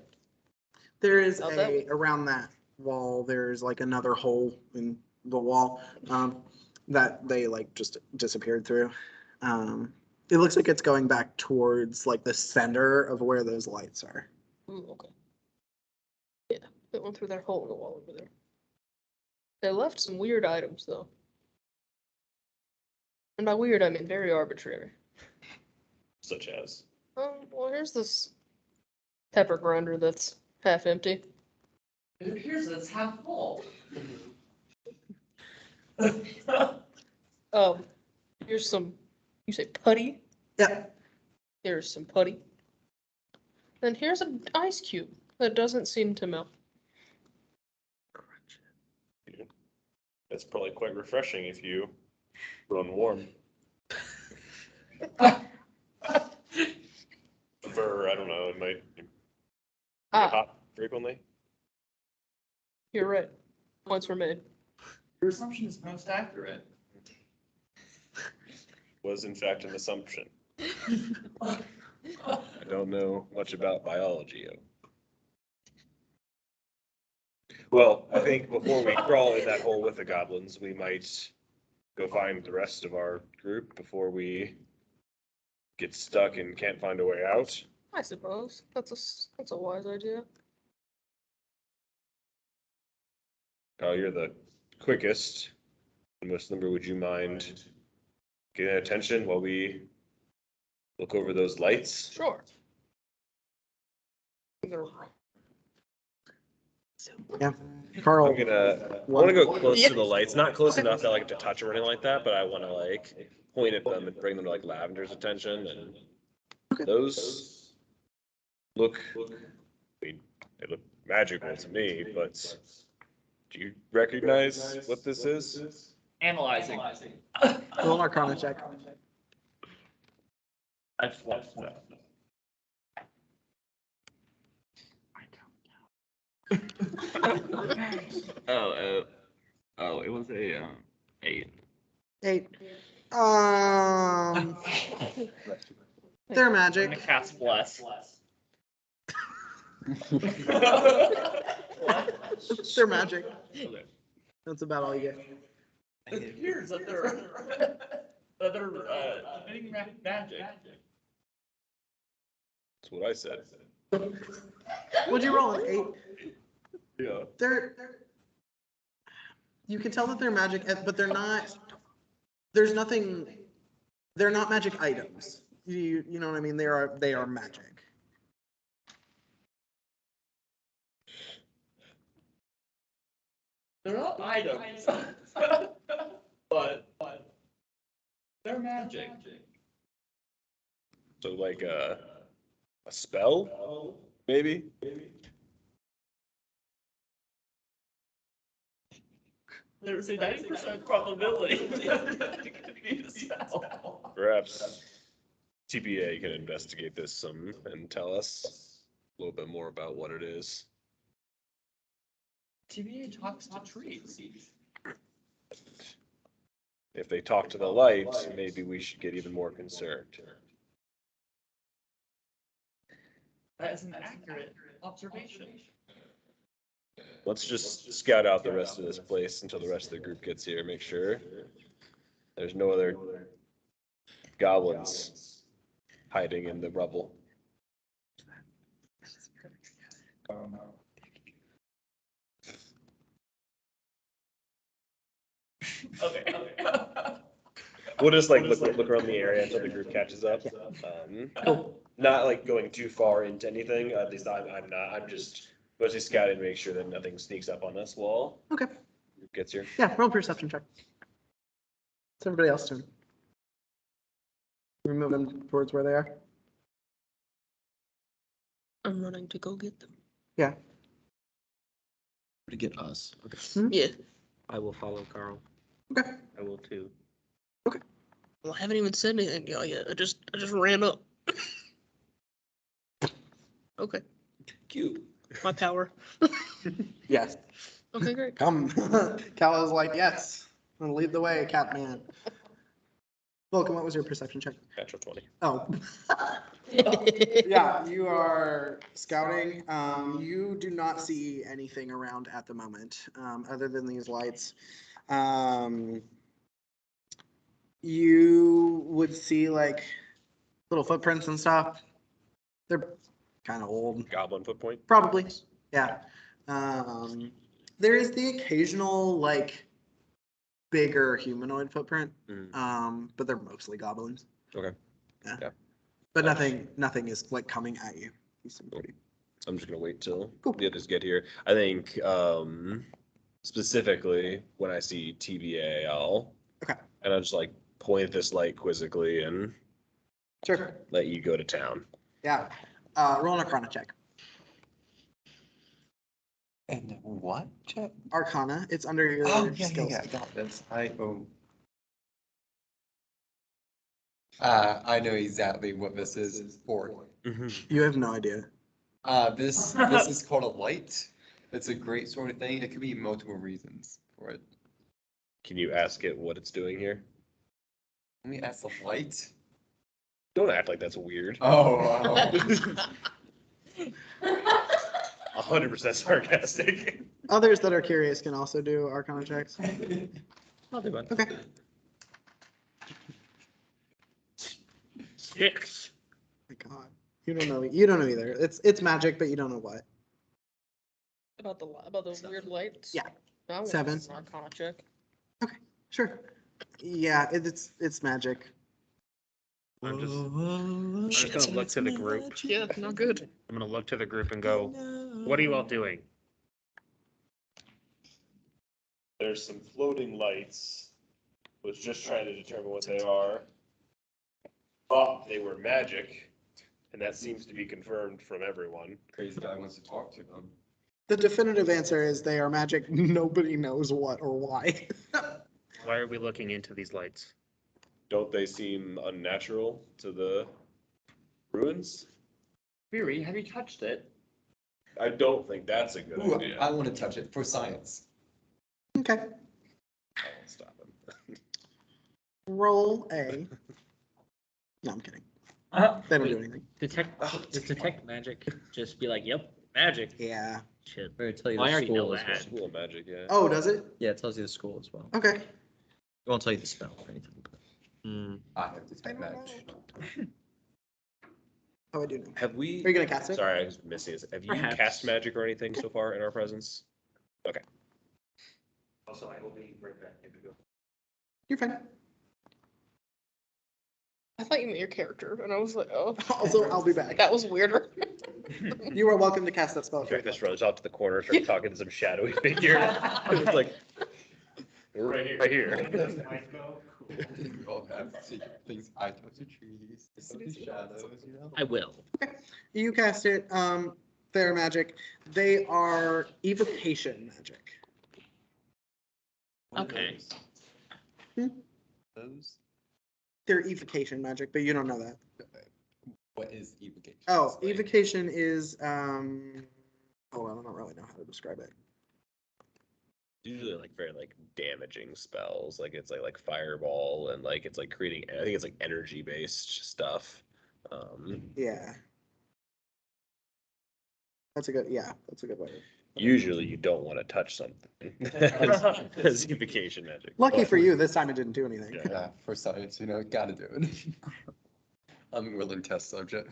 There is Oh, that a, around that wall, there's like another hole in the wall, that they like just disappeared through. It looks like it's going back towards like the center of where those lights are. Ooh, okay. Yeah, they went through that hole in the wall over there. They left some weird items though. And by weird, I mean very arbitrary. Such as? Well, here's this pepper grinder that's half empty. It appears that it's half full. Here's some, you say putty? Yeah. Here's some putty. And here's an ice cube that doesn't seem to melt. That's probably quite refreshing if you run warm. For, I don't know, it might get hot frequently. You're right. Points were made. Your assumption is most accurate. Was in fact an assumption. I don't know much about biology. Well, I think before we crawl in that hole with the goblins, we might go find the rest of our group before we get stuck and can't find a way out. I suppose that's a wise idea. You're the quickest. Most number, would you mind getting attention while we look over those lights? Sure. Yeah. Carl. I want to go close to the lights, not close enough that I like to touch or anything like that, but I want to like point at them and bring them to like Lavender's attention, and those look, I mean, they look magical to me, but do you recognize what this is? Analyzing. Roll an Arcana check. I've watched that. Oh, it was a 8. 8. They're I'm magic. gonna cast bless. They're magic. Okay. That's about all you get. It appears that they're committing magic. That's what I said. What'd you roll? An 8? Yeah. You can tell that they're magic, but they're not. There's nothing. They're not magic items. You know what I mean? They are magic. They're not items. But they're magic. So like a spell, maybe? There's a 90% probability that it could be a spell. Perhaps TPA can investigate this some and tell us a little bit more about what it is. TVA talks to trees. If they talk to the light, maybe we should get even more concerned. That is an accurate observation. Let's just scout out the rest of this place until the rest of the group gets here. Make sure there's no other goblins hiding in the rubble. Okay. We'll just like look around the area until the group catches up. Not like going too far into anything. At least I'm not. I'm just mostly scouting to make sure that nothing sneaks up on us while Okay. the group gets here. Yeah. Roll perception check. What's everybody else doing? We move them towards where they are. I'm running to go get them. Yeah. To get us. Okay. Yeah. I will follow Carl. Okay. I will too. Well, I haven't even said anything to y'all yet. I just ran up. Okay. Cute. My power. Yes. Okay, great. Come. Cal is like, yes. And lead the way, Catman. Welcome. What was your perception check? Natural 20. Oh. Yeah, you are scouting. You do not see anything around at the moment, other than these lights. You would see like little footprints and stuff. They're kind of old, Goblin footpoint. probably. Yeah. There is the occasional like bigger humanoid footprint, but they're mostly goblins. Okay. Yeah. Yeah. But nothing is like coming at you. You seem pretty. I'm just gonna wait till Cool. the others get here. I think specifically when I see TVA, I'll just like point at this light quizzically and Sure. let you go to town. Yeah. Roll an Arcana check. And what? Chat? Arcana. It's under your skills. I got this. I know exactly what this is for. You have no idea. This is called a light. It's a great sort of thing. It could be multiple reasons for it. Can you ask it what it's doing here? Let me ask the light. Don't act like that's weird. Oh, 100% sarcastic. Others that are curious can also do Arcana checks. I'll do one. Okay. 6. My God. You don't know. You don't know either. It's magic, but you don't know what. About the weird lights? Yeah. I want 7. an Arcana check. Sure. Yeah, it's magic. I'm just gonna look to the group. Yeah, not good. I'm gonna look to the group and go, what are you all doing? There's some floating lights. Was just trying to determine what they are. Thought they were magic, and that seems to be confirmed from everyone. crazy guy wants to talk to them. The definitive answer is they are magic. Nobody knows what or why. Why are we looking into these lights? Don't they seem unnatural to the ruins? Fury, have you touched it? I don't think that's a good Ooh, idea. I want to touch it for science. Okay. I won't stop him. Roll a. No, I'm kidding. They don't do anything. Does detect magic just be like, yep, Magic. Yeah. Shit. We're gonna tell you Well, I the already know school as well. that. School of magic, yeah. Oh, does it? Yeah, it tells you the school as well. Okay. It won't tell you the spell or anything. But Hmm. I have to type match. Oh, I do know. Have we? Are you gonna cast it? Sorry, I was missing this. Have you Perhaps. cast magic or anything so far in our presence? Also, I will be right back. You're fine. I thought you meant your character, and I was like, oh. Also, I'll be back. That was weirder. You are welcome to cast that spell. if Jack you'd just like. runs out to the corner, starts talking to some shadowy figure. It's like, right here. We all have secret things. I touch the trees, I touch the shadows, you know? I will. You cast it. They're magic. They are evocation magic. What are Okay. those? Hmm? Those? They're evocation magic, but you don't know that. What is evocation? Oh, Explain. evocation is hold on, I don't really know how to describe it. Usually like very like damaging spells, like it's like fireball and like it's like creating. I think it's like energy based stuff. Yeah. That's a good way. Usually you don't want to touch something. As evocation magic. Lucky But- for you, this time it didn't do anything. Yeah. Yeah, for science, you know, gotta do it. I'm a willing test subject.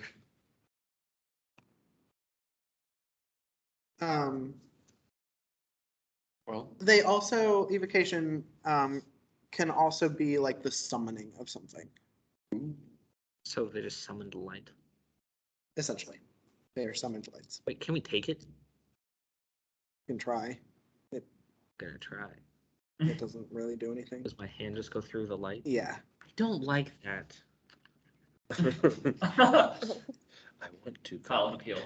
Well, They also evocation can also be like the summoning of something, So they just summoned light. essentially. They are summoned lights. Wait, can we take it? You can try. Gonna try. It doesn't really do anything. Does my hand just go through the light? Yeah. I don't like that. I want to. Column appeal.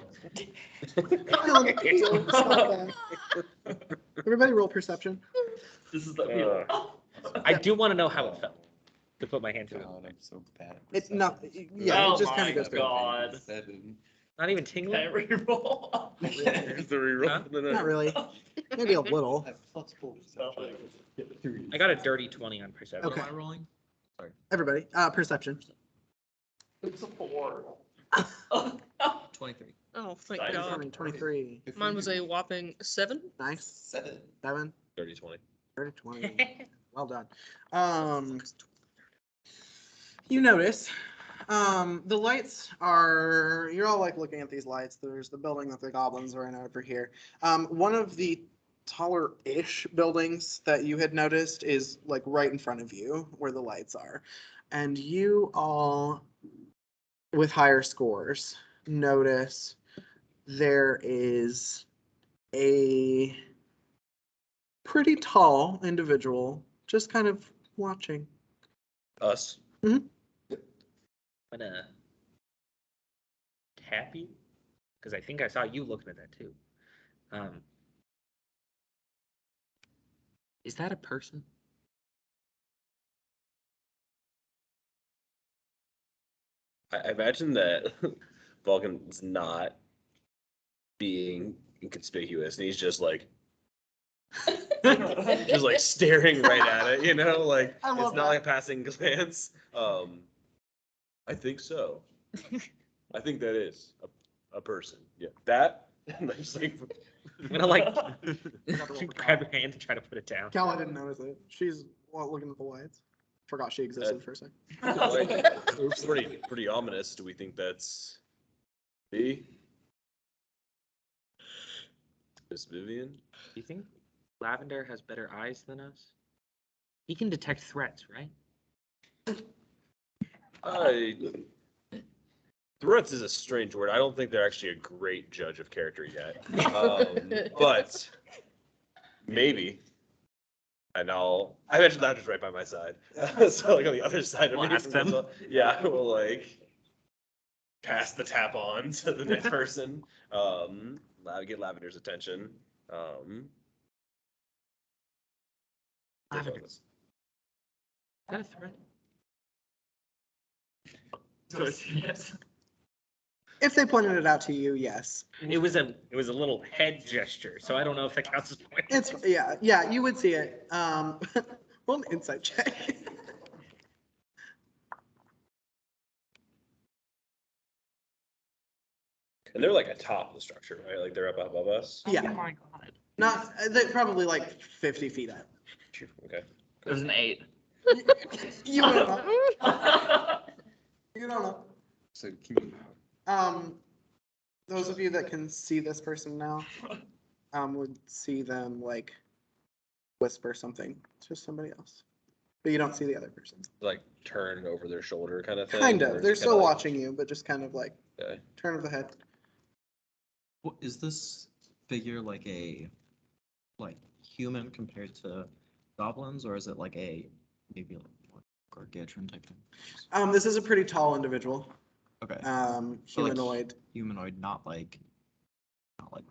Everybody roll perception. This is Uh, I do want to know how it felt to put my hand through it. God, I'm so bad. at It's not, perception. yeah, Oh it just kind my of goes through. God. 7. Not even tingling? reroll? Is the reroll? Huh? No, no. Not really. Maybe a little. I have plus 4 perception. 3. I got a dirty 20 on perception. Okay. What am I rolling? Everybody, perception. It's a 4. 23. Oh, thank Sorry. God. 23. If Mine we was do a whopping 7. Nice. 7. 7, 30, 20. 30, 20. Well done. You notice, the lights are, you're all like looking at these lights. There's the building that the goblins are in over here. One of the taller-ish buildings that you had noticed is like right in front of you where the lights are. And you all, with higher scores, notice there is a pretty tall individual just kind of watching. Us. I'm gonna tap you because I think I saw you looking at that too. Is that a person? I imagine that Vulcan's not being inconspicuous, and he's just like staring right at it, you know, like I it's love not that. like a passing glance. I think so. I think that is a person. Yeah, that. And I'm just like, I'm gonna like Forgot to roll for grab Cal. your hand and try to put it down. Cal, I didn't notice it. She's looking at the lights. Forgot she existed for a second. like, pretty ominous. Do we think that's B? Miss Vivian? Do you think Lavender has better eyes than us? He can detect threats, right? Threats is a strange word. I don't think they're actually a great judge of character yet. But maybe. And I mentioned that just right by my side. So like on the other side of We'll me. ask them. Yeah, we'll like pass the tap on to the next person. Get Lavender's attention. Lavender. Is that a threat? Yes. If they pointed it out to you, yes. It was a little head gesture, so I don't know if that counts as pointing. It's, yeah, you would see it. Roll an insight check. And they're like atop the structure, right? Like they're up above us. Oh Yeah. my god. Not, they're probably like 50 feet up. Okay. There's an 8. You don't know. You don't know. So can you, Those of you that can see this person now, would see them like whisper something to somebody else. But you don't see the other person. Like turn over their shoulder kind of thing. Kind or of. just They're kinda still like- watching you, but just kind of like Okay. turn of the head. What is this figure like a human compared to goblins, or is it like a maybe like more gargantuan type thing? This is a pretty tall individual. Okay, So, like, Humanoid. humanoid, not like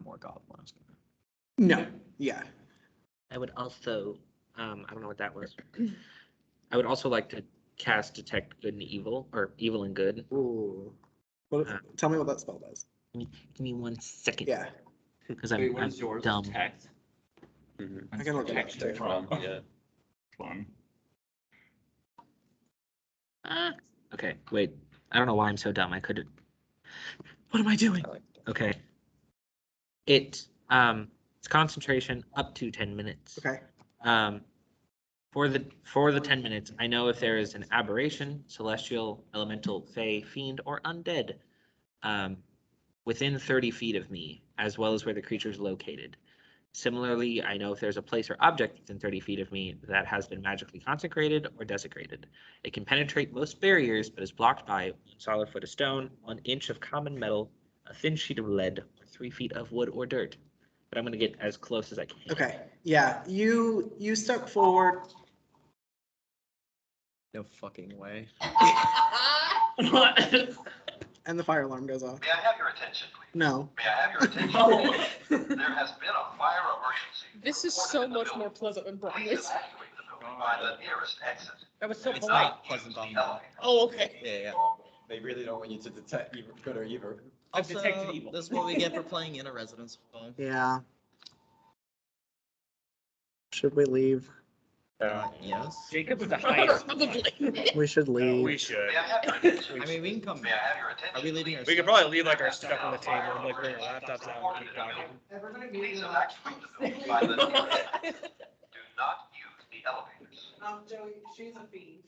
more goblins. No. Yeah. I would also, I don't know what that was. I would also like to cast Detect Good and Evil, or Evil and Good. Ooh. What, tell me what that spell does. Give me 1 second. Yeah. Because Wait, I'm what is yours? dumb. Text. Mhm. I can look it up Protection too. from. Yeah. Fun. Okay, wait. I don't know why I'm so dumb. I could. What am I doing? I like that. Okay. It's concentration up to 10 minutes. Okay. For the 10 minutes, I know if there is an aberration, celestial, elemental, fey, fiend, or undead within 30 feet of me, as well as where the creature is located. Similarly, I know if there's a place or object within 30 feet of me that has been magically consecrated or desecrated. It can penetrate most barriers, but is blocked by 1 solid foot of stone, 1 inch of common metal, a thin sheet of lead, or 3 feet of wood or dirt. But I'm going to get as close as I can. Okay. Yeah. You step forward. No fucking way. And the fire alarm goes off. May I have your attention, please? No. May I have your attention? There has been a fire emergency. This is so much more pleasant than Please Bromley's. evacuate the building by the nearest exit. That was so It's polite. not pleasant on the. Elevator. Oh, okay. Yeah, yeah. they really don't want you to detect either good or evil. I've detected evil. This is what we get for playing in a residence home. Yeah. Should we leave? Yes. Jacob's the highest. Probably. We should leave. We should. May I have your attention? I mean, we can come. May I have your attention? Are we leaving our? We could probably leave like our stuff on the table and like bring our laptops out and keep talking. Please evacuate the building by the nearest exit. Do not use the elevators. Joey, she's a fiend.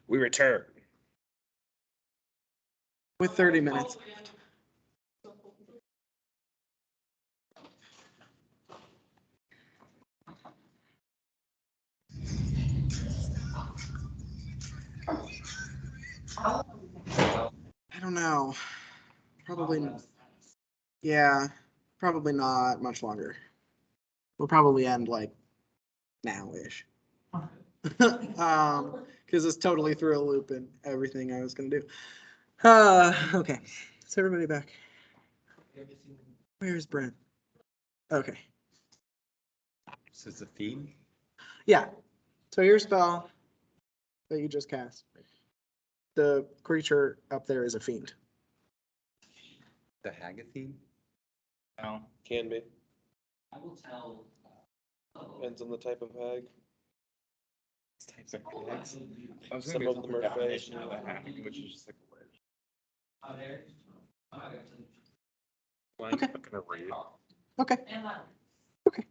We return. With 30 minutes. I don't know. Probably, yeah, probably not much longer. We'll probably end like now-ish. Because it's totally threw a loop in everything I was gonna do. Okay, is everybody back? Where's Brent? Okay, So it's a theme? yeah. So your spell that you just cast, the creature up there is a fiend. The Hagathene? No. Can be. I will tell. Depends on the type of hag. Types of hags. I was Some gonna of go them for are definition fake. of a hag, which is just like a witch. Okay. Not gonna read. Okay. Okay.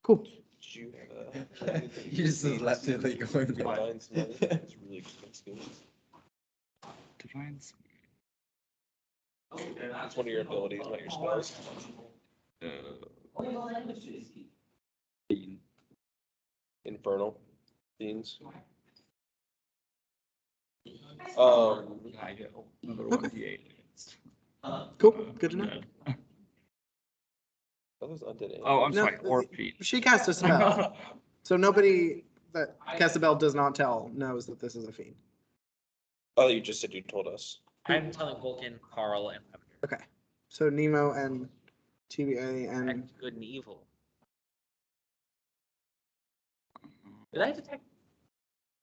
Cool. Did you have You just left it like going. Divine Smite? It's really expensive. Divine. It's one of your abilities, not your spells. Infernal fiends. I get another Okay. 1d8. Cool. Good to know. That was undead. Oh, I'm No, sorry, or feet. She cast a spell. So nobody that cast a spell does not tell knows that this is a fiend. Oh, you just said you told us. I'm telling Vulcan, Carl, and Lavender. Okay. So Nemo and TBA and Detect good and evil. Did I detect?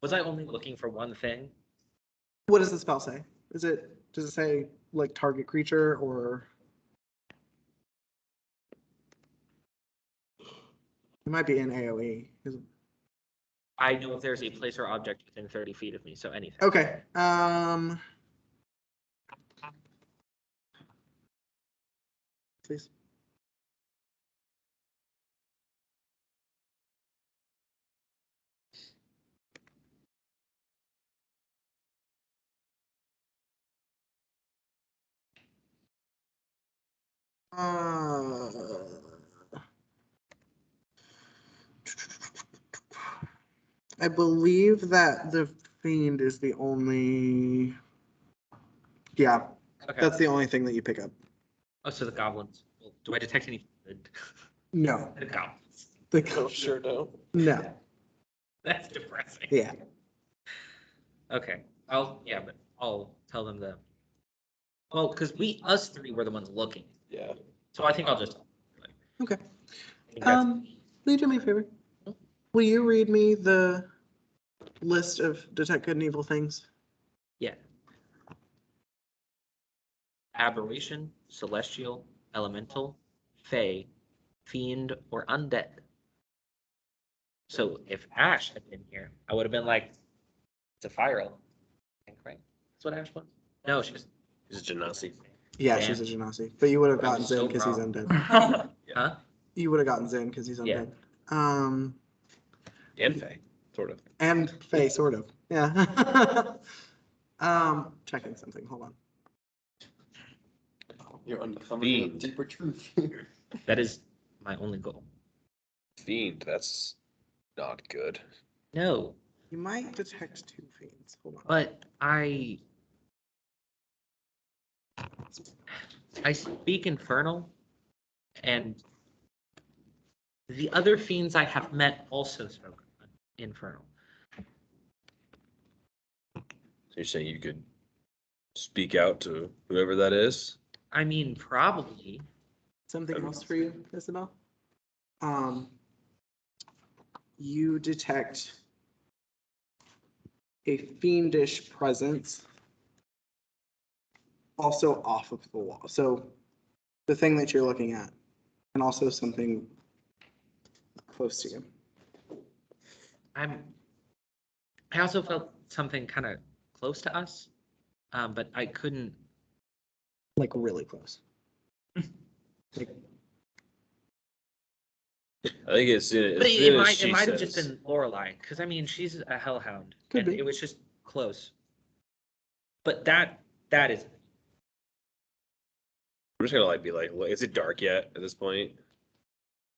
Was I only looking for one thing? what does the spell say? Does it say like target creature or? It might be in AoE. I know if there's a place or object within 30 feet of me, so anything. Okay. Please. I believe that the fiend is the only. Yeah, Okay. that's the only thing that you pick up. Oh, so the goblins. Well, do I detect any good? No. The goblins. Oh, sure don't. No. That's depressing. Yeah. Okay. But I'll tell them that. Well, because us three were the ones looking. Yeah. So I think I'll just. Okay. I think that's- Will you do me a favor? Will you read me the list of detect good and evil things? Yeah. Aberration, celestial, elemental, fey, fiend, or undead. So if Ash had been here, I would have been like, it's a fire element. I think, right? That's what Ash was. No, she was. He's a genasi. Yeah, Damn. she's a genasi. But you would have gotten I'm so Zen because he's wrong. undead. Huh? You would have gotten Zen because he's Yeah. undead. And Faye, sort of. And Faye, sort of. Yeah. Checking something. Hold on. You're uncovering Fiend. deeper truth. That is my only goal. Fiend, that's not good. No, You might detect two fiends. Hold on. but I speak Infernal, and the other fiends I have met also spoke Infernal. So you're saying you could speak out to whoever that is? I mean, probably. Something else for you, Isabel? You detect a fiendish presence also off of the wall. So the thing that you're looking at, and also something close to you. I also felt something kind of close to us, but I couldn't. Like really close. Like, I think as soon But as, it soon as might she have just says, been Lorelai, because I mean she's a hellhound, Could and be. it was just close. But that is I'm just gonna like be like, is it dark yet at this point?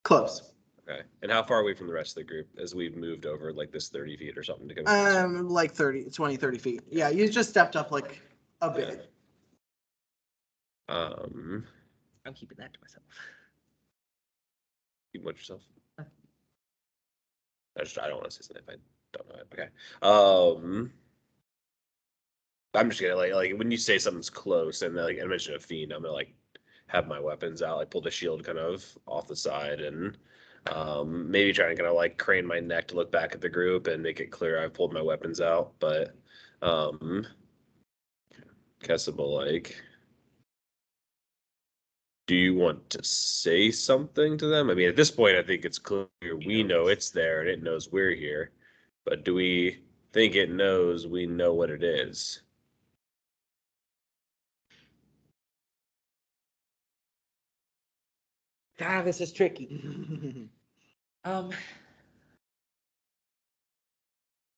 Close. Okay. And how far are we from the rest of the group as we've moved over like this 30 feet or something to come closer? Like 30 feet. Yeah, you just stepped up like a bit. Um, I'm keeping that to myself. you watch yourself. Huh. I don't want to say something if I don't know it. Okay. I'm just gonna like when you say something's close and like I mentioned a fiend, I'm gonna like have my weapons out, like pull the shield kind of off the side and maybe try and kind of like crane my neck to look back at the group and make it clear I've pulled my weapons out. But Kessable, like, do you want to say something to them? I mean, at this point, I think it's clear we know it's there and it knows we're here. But do we think it knows we know what it is? God, this is tricky.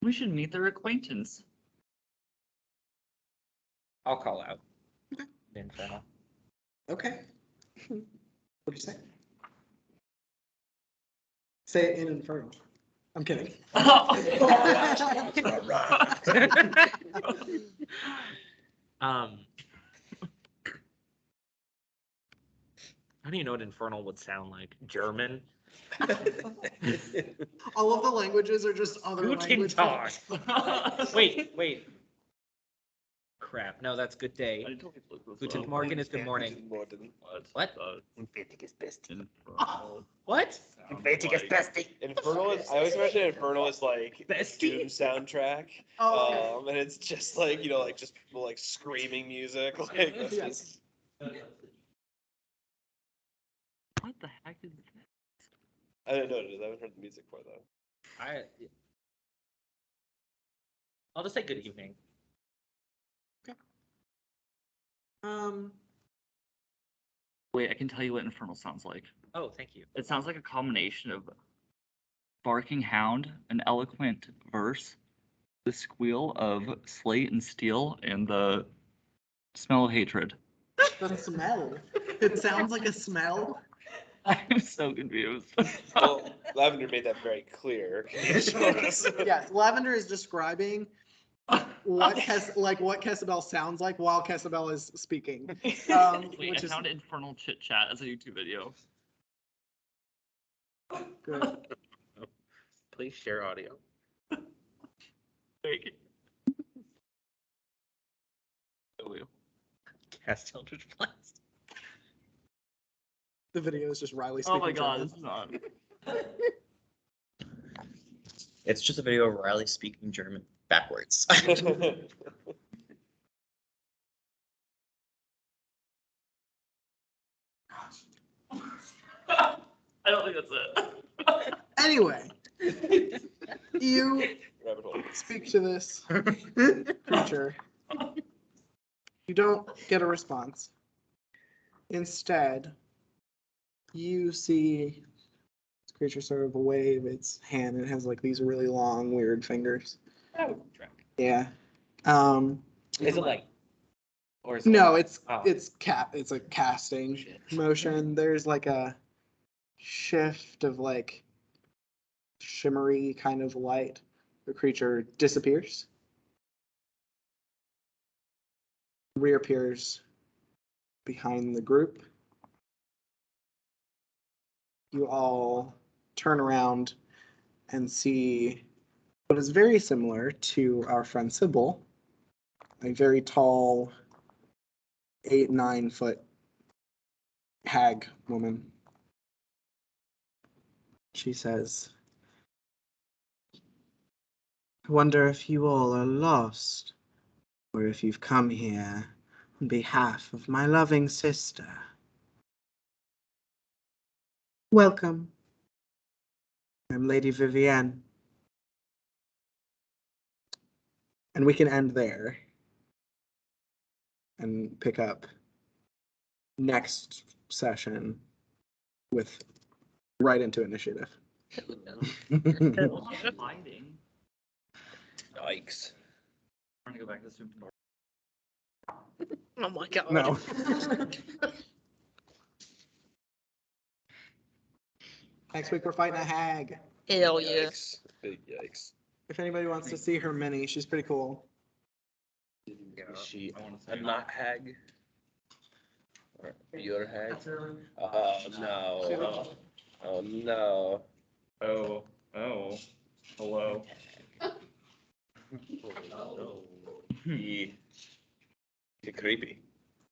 We should meet their acquaintance. I'll call out. Infernal. Okay. What'd you say? Say it in Infernal. I'm kidding. I don't even know what infernal would sound like. German. All of the languages are just other Guten languages. Tag. Wait. Crap. No, that's good day. Guten Morgen is good morning. What? What? Infernal is, I always imagine Infernal is like Bestie? Doom soundtrack. Oh, okay. And it's just like, you know, like just people like screaming music. Like that's Yes. just, What the heck is this? I don't know, I haven't heard the music for though. I'll just say good evening. Wait, I can tell you what Infernal sounds like. Oh, thank you. It sounds like a combination of barking hound, an eloquent verse, the squeal of slate and steel, and the smell of hatred. The smell. It sounds like a smell. I'm so confused. Well, Lavender made that very clear. Can you show us? Yes, Lavender is describing what Kessabel sounds like while Kessabel is speaking. Wait, Which I is found Infernal Chit Chat as a YouTube video. good. Please share audio. Wait. Oh, Cast Eldritch Blast. The video is just Riley oh speaking. my god, German. this is not. It's just a video of Riley speaking German backwards. I don't think that's it. Anyway, you Rabbit hole. speak to this creature. You don't get a response. Instead, you see this creature sort of wave its hand. It has like these really long, weird fingers. Yeah. Is it like? Or is it No, like- it's oh. it's a casting motion. There's like a shift of like shimmery kind of light. The creature disappears. Reappears behind the group. You all turn around and see what is very similar to our friend Sybil, a very tall, 8-9 foot hag woman. She says, I wonder if you all are lost, or if you've come here on behalf of my loving sister. Welcome. I'm Lady Vivienne. And we can end there and pick up next session with right into initiative. Hiding. Yikes. Trying to go back to the soup. Oh my god. No. Next week we're fighting a hag. Hell yeah. Yikes. Big yikes. If anybody wants to see her mini, she's pretty cool. Is she a not hag? Or your hag? Oh no. Oh no. Oh, hello. He creepy.